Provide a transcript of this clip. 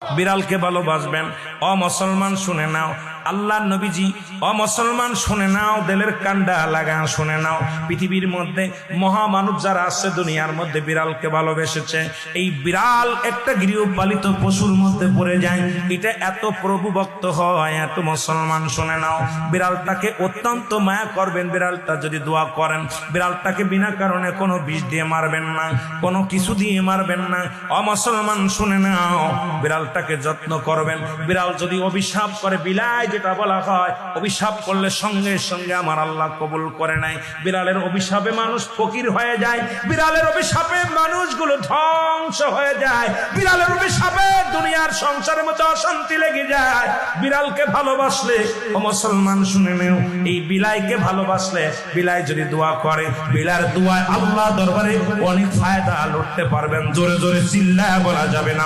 বিড়ালকে ভালোবাসবেন। ও মুসলমান শুনে নাও, আল্লাহ নবীজি, ও মুসলমান শুনে নাও, দিলের কান্ডা লাগান শুনে নাও। পৃথিবীর মধ্যে মহামানব যারা আছে দুনিয়ার মধ্যে বিড়ালকে ভালোবেসেছে। এই বিড়াল একটা গৃহপালিত পশুর মধ্যে পড়ে যায়, এটা এত প্রভুভক্ত হয়, এত মুসলমান শুনে নাও। বিড়ালটাকে অত্যন্ত মায়া করবেন। বিড়ালটা যদি দোয়া করেন, বিড়ালটাকে বিনা কারণে কোনো বিষ দিয়ে মারবেন না, কোনো কিছু দিয়ে মারবেন না। ও মুসলমান শুনে নাও, বিড়ালটাকে যত্ন করবেন। বিড়াল যদি অভিশাপ করে, বিলাই যেটা বলা হয়, অভিশাপ করলে সঙ্গে সঙ্গে আমার আল্লাহ কবুল করে নাই। বিড়ালের অভিশাপে মানুষ ফকির হয়ে যায়, বিড়ালের অভিশাপে মানুষগুলো ধ্বংস হয়ে যায়, বিড়ালের অভিশাপে দুনিয়ার সংসারের মধ্যে অশান্তি লেগে যায়। বিড়ালকে ভালোবাসলে, ও মুসলমান শুনে নেও, এই বিলাইকে ভালোবাসলে, বিলাই যদি দোয়া করে, বিলার দোয়ায় আল্লাহ দরবারে অনেক ফায়দা লুটতে পারবেন। জোরে জোরে চিল্লায় বলা যাবে না।